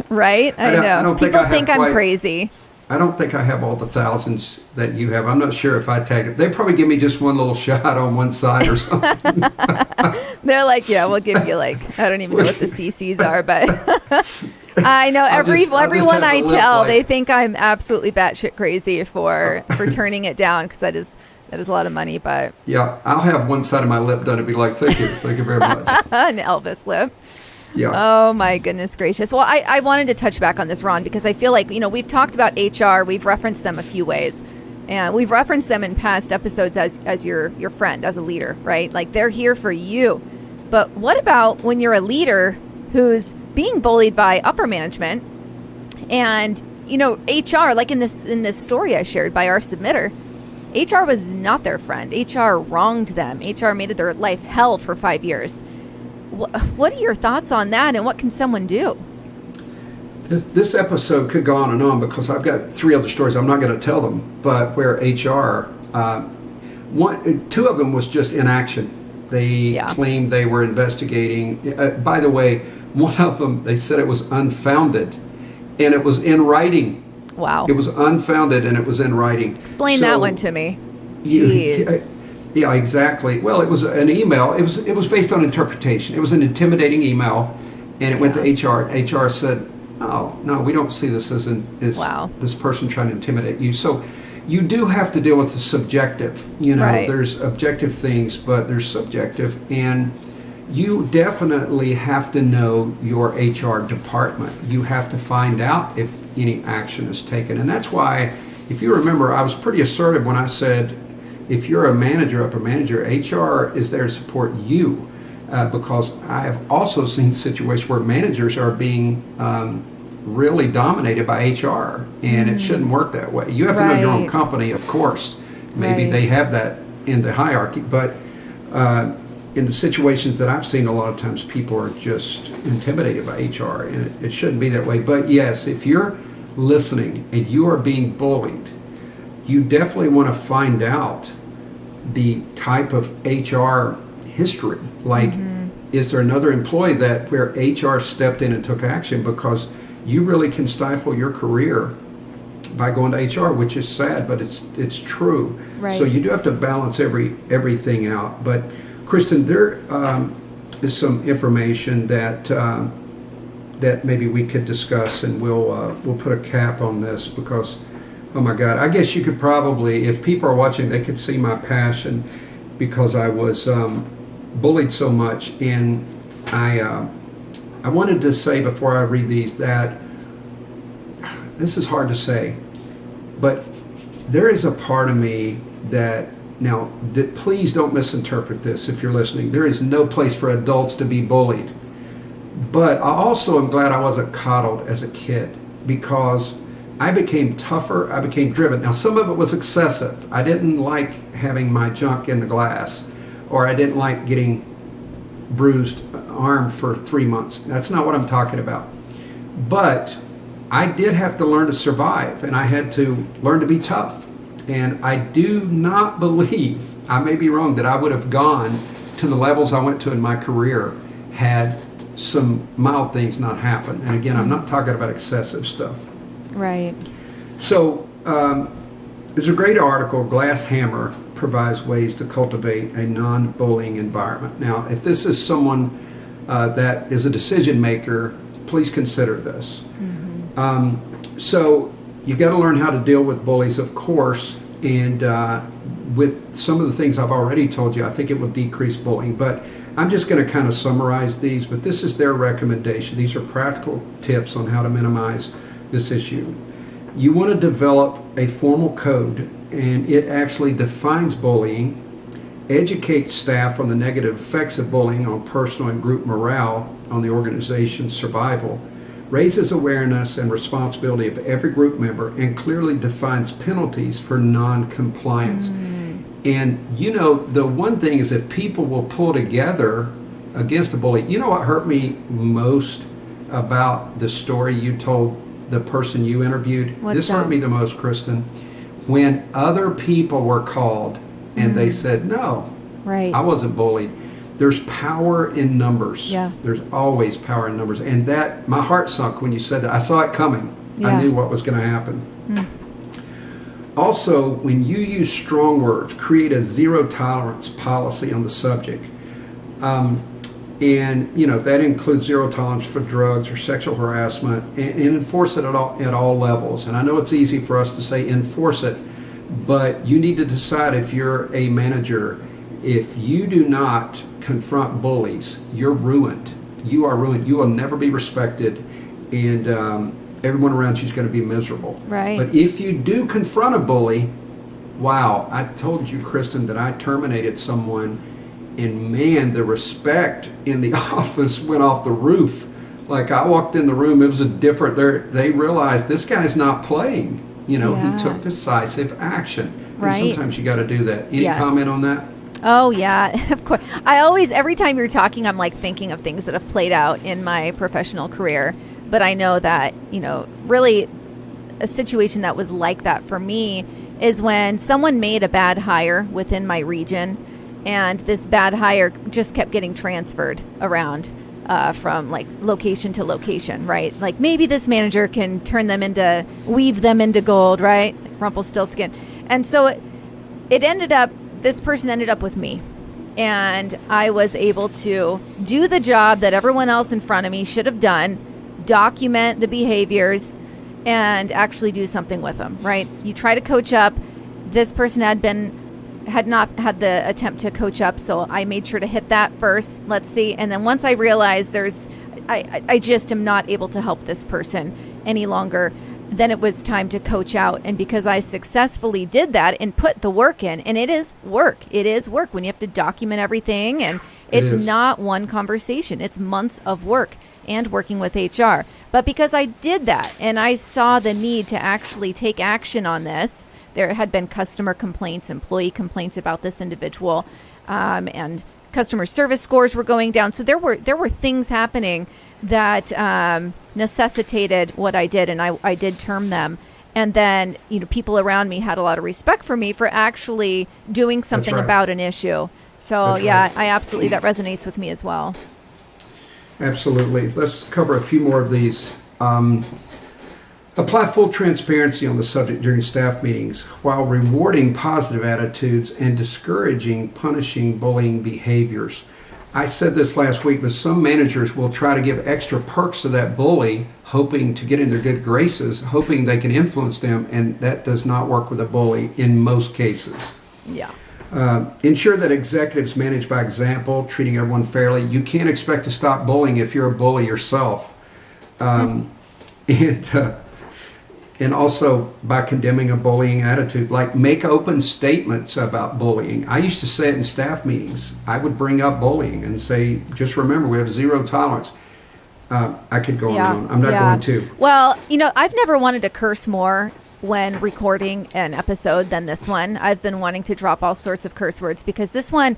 Right? I know. People think I'm crazy. I don't think I have all the thousands that you have. I'm not sure if I tag it. They probably give me just one little shot on one side or something. They're like, yeah, we'll give you I don't even know what the CCs are, but I know everyone I tell, they think I'm absolutely batshit crazy for turning it down, because that is a lot of money. But yeah, I'll have one side of my lip done and be like, thank you very much. An Elvis lip. Yeah. Oh my goodness gracious. Well, I wanted to touch back on this, Ron, because I feel like, we've talked about HR. We've referenced them a few ways, and we've referenced them in past episodes as your friend, as a leader, right? Like, they're here for you. But what about when you're a leader who's being bullied by upper management, and, HR, like in this story I shared by our submitter, HR was not their friend. HR wronged them. HR made their life hell for 5 years. What are your thoughts on that, and what can someone do? This episode could go on and on, because I've got 3 other stories. I'm not going to tell them, but where HR, 2 of them was just inaction. They claimed they were investigating. By the way, one of them, they said it was unfounded, and it was in writing. Wow. It was unfounded, and it was in writing. Explain that one to me. Jeez. Yeah, exactly. Well, it was an email. It was based on interpretation. It was an intimidating email, and it went to HR. HR said, "Oh, no, we don't see this as this person trying to intimidate you." So, you do have to deal with the subjective. Right. There's objective things, but there's subjective. And you definitely have to know your HR department. You have to find out if any action is taken. And that's why, if you remember, I was pretty assertive when I said, if you're a manager, upper manager, HR is there to support you. Because I have also seen situations where managers are being really dominated by HR, and it shouldn't work that way. You have to know your own company, of course. Maybe they have that in the hierarchy, but in the situations that I've seen, a lot of times people are just intimidated by HR, and it shouldn't be that way. But yes, if you're listening and you are being bullied, you definitely want to find out the type of HR history. Like, is there another employee that where HR stepped in and took action? Because you really can stifle your career by going to HR, which is sad, but it's true. Right. So you do have to balance everything out. But Kristen, there is some information that maybe we could discuss, and we'll put a cap on this because, oh my God, I guess you could probably, if people are watching, they could see my passion because I was bullied so much. And I wanted to say before I read these that this is hard to say, but there is a part of me that please don't misinterpret this if you're listening. There is no place for adults to be bullied. But I also am glad I wasn't coddled as a kid, because I became tougher, I became driven. Now, some of it was excessive. I didn't like having my junk in the glass, or I didn't like getting bruised arm for 3 months. That's not what I'm talking about. But I did have to learn to survive, and I had to learn to be tough. And I do not believe, I may be wrong, that I would have gone to the levels I went to in my career had some mild things not happened. And again, I'm not talking about excessive stuff. Right. So there's a great article, Glass Hammer provides ways to cultivate a non-bullying environment. Now, if this is someone that is a decision maker, please consider this. So you got to learn how to deal with bullies, of course, and with some of the things I've already told you, I think it will decrease bullying. But I'm just going to kind of summarize these, but this is their recommendation. These are practical tips on how to minimize this issue. You want to develop a formal code, and it actually defines bullying, educates staff on the negative effects of bullying on personal and group morale, on the organization's survival, raises awareness and responsibility of every group member, and clearly defines penalties for non-compliance. And the one thing is, if people will pull together against a bully, what hurt me most about the story you told the person you interviewed? This hurt me the most, Kristen. When other people were called and they said, no, I wasn't bullied. There's power in numbers. Yeah. There's always power in numbers. And that, my heart sunk when you said that. I saw it coming. Yeah. I knew what was going to happen. Also, when you use strong words, create a zero tolerance policy on the subject. And that includes zero tolerance for drugs or sexual harassment, and enforce it at all levels. And I know it's easy for us to say enforce it, but you need to decide, if you're a manager, if you do not confront bullies, you're ruined. You are ruined. You will never be respected, and everyone around you is going to be miserable. Right. But if you do confront a bully, wow, I told you, Kristen, that I terminated someone, and man, the respect in the office went off the roof. Like, I walked in the room, it was a different, they realized this guy's not playing. He took decisive action. Right. And sometimes you got to do that. Any comment on that? Oh, yeah, of course. I always, every time you're talking, I'm like thinking of things that have played out in my professional career. But I know that, really a situation that was like that for me is when someone made a bad hire within my region, and this bad hire just kept getting transferred around from like location to location, right? Like, maybe this manager can weave them into gold, right? Rumpelstiltskin. And so this person ended up with me, and I was able to do the job that everyone else in front of me should have done, document the behaviors, and actually do something with them, right? You try to coach up, this person had not had the attempt to coach up, so I made sure to hit that first. Let's see. And then once I realized I just am not able to help this person any longer, then it was time to coach out. And because I successfully did that and put the work in, and it is work when you have to document everything, and it's not one conversation, it's months of work and working with HR. But because I did that and I saw the need to actually take action on this, there had been customer complaints, employee complaints about this individual, and customer service scores were going down. So there were things happening that necessitated what I did, and I did term them. And then, people around me had a lot of respect for me for actually doing something about an issue. So I absolutely, that resonates with me as well. Absolutely. Let's cover a few more of these. Apply full transparency on the subject during staff meetings while rewarding positive attitudes and discouraging punishing bullying behaviors. I said this last week, but some managers will try to give extra perks to that bully, hoping to get in their good graces, hoping they can influence them, and that does not work with a bully in most cases. Yeah. Ensure that executives manage by example, treating everyone fairly. You can't expect to stop bullying if you're a bully yourself. And also by condemning a bullying attitude, like make open statements about bullying. I used to say it in staff meetings. I would bring up bullying and say, just remember, we have zero tolerance. I could go on. I'm not going to. Well, I've never wanted to curse more when recording an episode than this one. I've been wanting to drop all sorts of curse words because this one,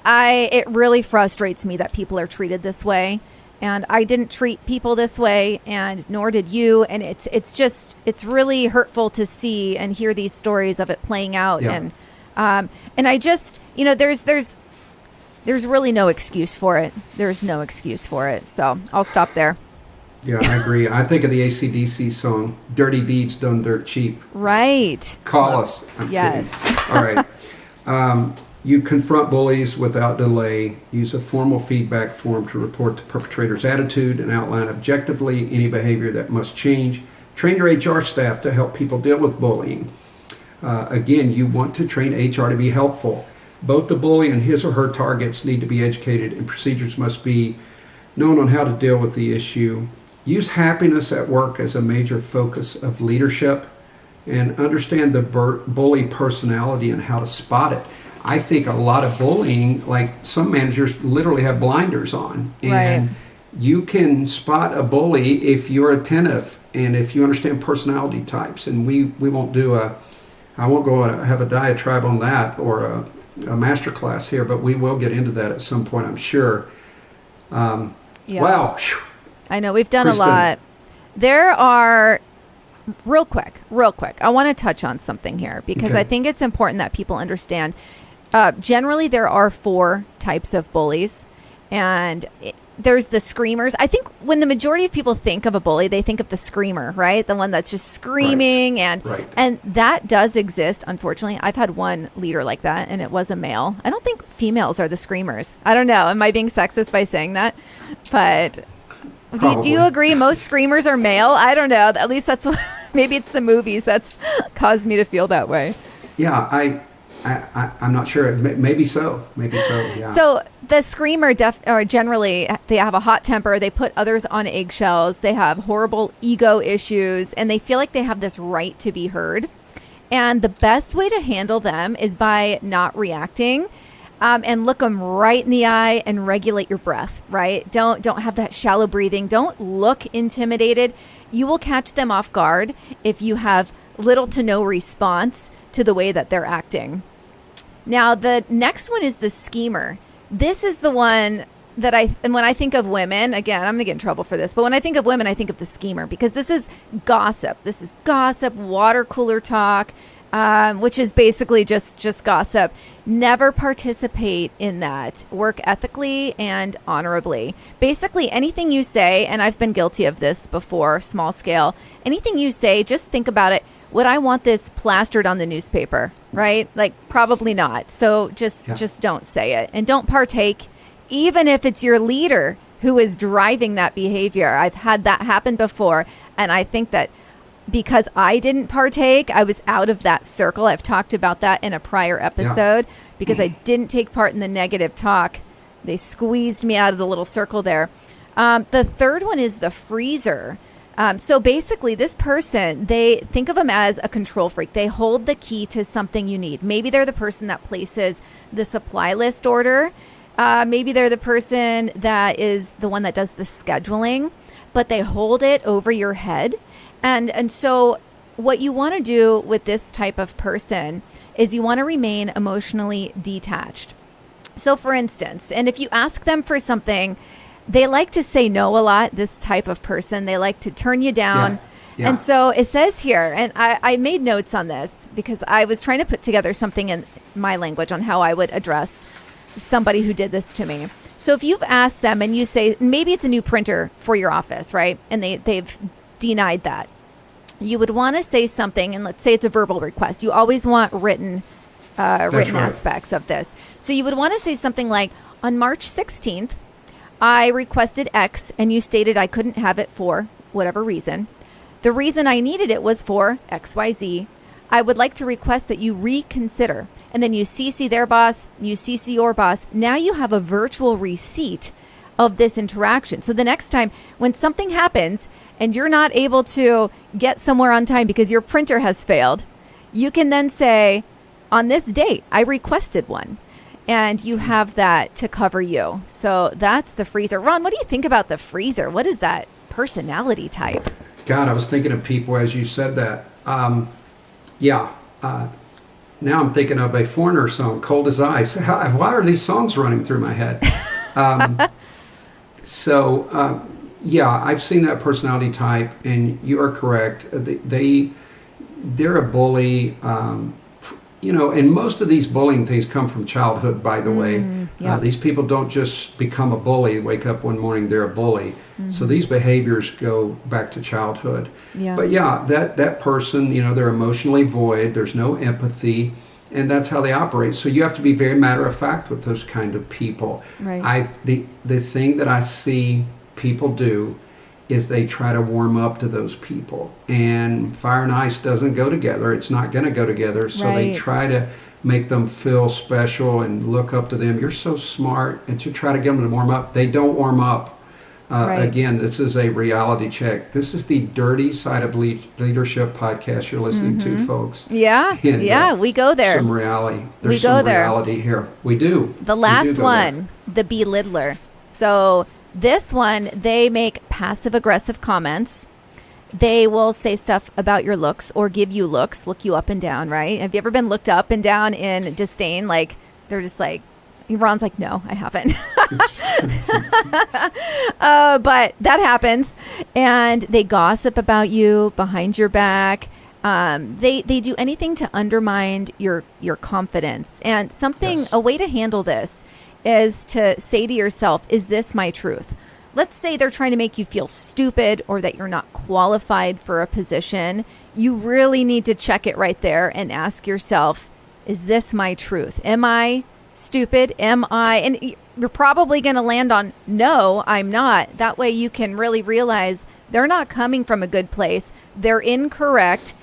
it really frustrates me that people are treated this way. And I didn't treat people this way, and nor did you. And it's really hurtful to see and hear these stories of it playing out. Yeah. And I just, there's really no excuse for it. There's no excuse for it. So I'll stop there. Yeah, I agree. I think of the AC/DC song, "Dirty Deeds Done Dirt Cheap." Right. Call us. I'm yes. kidding. All right. You confront bullies without delay. Use a formal feedback form to report the perpetrator's attitude and outline objectively any behavior that must change. Train your HR staff to help people deal with bullying. Again, you want to train HR to be helpful. Both the bully and his or her targets need to be educated, and procedures must be known on how to deal with the issue. Use happiness at work as a major focus of leadership, and understand the bully personality and how to spot it. I think a lot of bullying, like some managers literally have blinders on. And you can spot a bully if you're attentive and if you understand personality types. And we won't I won't go have a diatribe on that or a master class here, but we will get into that at some point, I'm sure. Wow. I know we've done Kristen. A lot. There are, real quick, I want to touch on something here because I think it's important that people understand. Generally, there are 4 types of bullies, and there's the screamers. I think when the majority of people think of a bully, they think of the screamer, right? The one that's just screaming, and that does exist. Unfortunately, I've had one leader like that, and it was a male. I don't think females are the screamers. I don't know. Am I being sexist by saying that? But do you agree most screamers are male? I don't know. At least that's what, maybe it's the movies that's caused me to feel that way. Yeah, I'm not sure. Maybe so. Yeah. So the screamer generally, they have a hot temper. They put others on eggshells. They have horrible ego issues, and they feel like they have this right to be heard. And the best way to handle them is by not reacting, and look them right in the eye and regulate your breath. Right? Don't have that shallow breathing. Don't look intimidated. You will catch them off guard if you have little to no response to the way that they're acting. Now, the next one is the schemer. This is the one that and when I think of women, again, I'm going to get in trouble for this, but when I think of women, I think of the schemer because this is gossip. This is gossip, water cooler talk, which is basically just gossip. Never participate in that. Work ethically and honorably. Basically, anything you say, and I've been guilty of this before, small scale, anything you say, just think about it. Would I want this plastered on the newspaper, right? Like, probably not. So just don't say it. And don't partake, even if it's your leader who is driving that behavior. I've had that happen before. And I think that because I didn't partake, I was out of that circle. I've talked about that in a prior episode. Because I didn't take part in the negative talk. They squeezed me out of the little circle there. The third one is the freezer. So basically, this person, they think of them as a control freak. They hold the key to something you need. Maybe they're the person that places the supply list order. Maybe they're the person that is the one that does the scheduling, but they hold it over your head. And so what you want to do with this type of person is you want to remain emotionally detached. So for instance, and if you ask them for something, they like to say no a lot, this type of person. They like to turn you down. Yeah. And so it says here, and I made notes on this because I was trying to put together something in my language on how I would address somebody who did this to me. So if you've asked them and you say, maybe it's a new printer for your office, right? And they've denied that. You would want to say something, and let's say it's a verbal request. You always want written aspects of this. So you would want to say something like, on March 16th, I requested X, and you stated I couldn't have it for whatever reason. The reason I needed it was for XYZ. I would like to request that you reconsider. And then you CC their boss, you CC your boss. Now you have a virtual receipt of this interaction. So the next time when something happens and you're not able to get somewhere on time because your printer has failed, you can then say, on this date, I requested one. And you have that to cover you. So that's the freezer. Ron, what do you think about the freezer? What is that personality type? God, I was thinking of people as you said that. Now I'm thinking of a Foreigner song, Cold as Ice. Why are these songs running through my head? I've seen that personality type, and you are correct. They're a bully. And most of these bullying things come from childhood, by the way. These people don't just become a bully, wake up one morning, they're a bully. So these behaviors go back to childhood. But that person, they're emotionally void, there's no empathy, and that's how they operate. So you have to be very matter of fact with those kind of people. Right. The thing that I see people do is they try to warm up to those people, and fire and ice doesn't go together. It's not going to go together. So they try to make them feel special and look up to them. You're so smart, and to try to get them to warm up. They don't warm up. Again, this is a reality check. This is the Dirty Side of Leadership podcast you're listening to, folks. And, we go there. Some reality. There's some reality here. We do. The last one, the belittler. So this one, they make passive-aggressive comments. They will say stuff about your looks or give you looks, look you up and down, right? Have you ever been looked up and down in disdain? Like, they're just like, Ron's like, no, I haven't. But that happens. And they gossip about you behind your back. They do anything to undermine your confidence. And a way to handle this is to say to yourself, is this my truth? Let's say they're trying to make you feel stupid or that you're not qualified for a position. You really need to check it right there and ask yourself, is this my truth? Am I stupid? Am I? And you're probably going to land on, no, I'm not. That way you can really realize they're not coming from a good place. They're incorrect.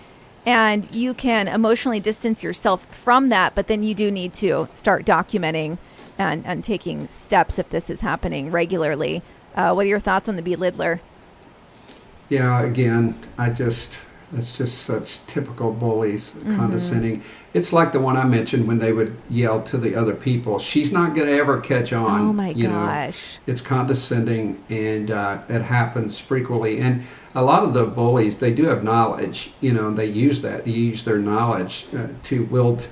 And you can emotionally distance yourself from that. But then you do need to start documenting and taking steps if this is happening regularly. What are your thoughts on the belittler? Yeah, again, that's just such typical bullies, condescending. It's like the one I mentioned when they would yell to the other people, she's not going to ever catch on. Oh my gosh. It's condescending, and it happens frequently. And a lot of the bullies, they do have knowledge, and they use that. They use their knowledge to wield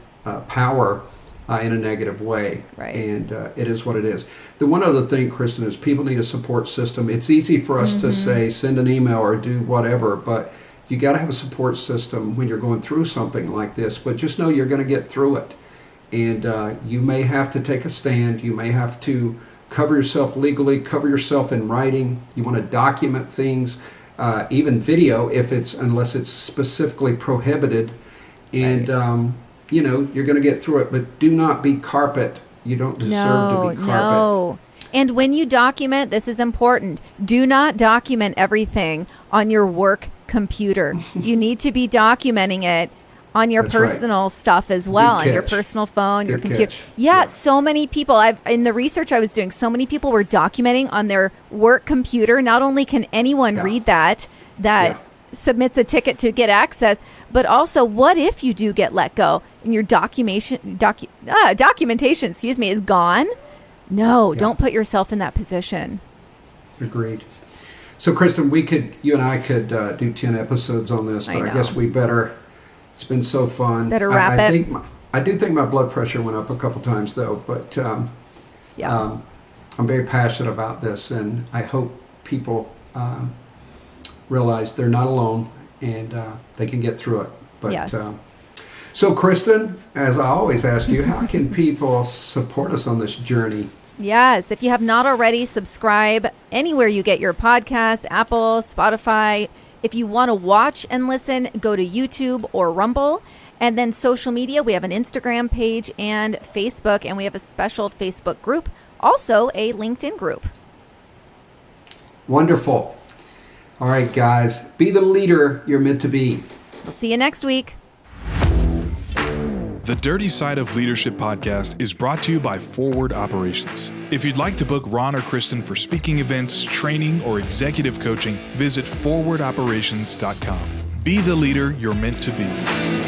power in a negative way. Right. And it is what it is. The one other thing, Kristen, is people need a support system. It's easy for us to say, send an email or do whatever, but you got to have a support system when you're going through something like this. But just know you're going to get through it. And you may have to take a stand. You may have to cover yourself legally, cover yourself in writing. You want to document things, even video, unless it's specifically prohibited. And you're going to get through it, but do not be carpet. You don't deserve to be carpet. No. And when you document, this is important. Do not document everything on your work computer. You need to be documenting it on your That's right. personal stuff as well, Good on your catch. personal phone, your Good computer. catch. Yeah, Yeah. so many people. In the research I was doing, so many people were documenting on their work computer. Not only can anyone Yeah. read that Yeah. submits a ticket to get access, but also, what if you do get let go and your documentation, is gone? No, Yeah. don't put yourself in that position. Agreed. So, Kristen, you and I could do 10 episodes on this, I but I know. guess we better. It's been so fun. Better wrap it. I do think my blood pressure went up a couple times, though, but Yeah. I'm very passionate about this, and I hope people realize they're not alone and they can get through it. But, Yes. So, Kristen, as I always ask you, how can people support us on this journey? Yes, if you have not already, subscribe anywhere you get your podcasts, Apple, Spotify. If you want to watch and listen, go to YouTube or Rumble. And then social media, we have an Instagram page and Facebook, and we have a special Facebook group, also a LinkedIn group. Wonderful. All right, guys, be the leader you're meant to be. We'll see you next week. The Dirty Side of Leadership podcast is brought to you by Forward Operations. If you'd like to book Ron or Kristen for speaking events, training, or executive coaching, visit forwardoperations.com. Be the leader you're meant to be.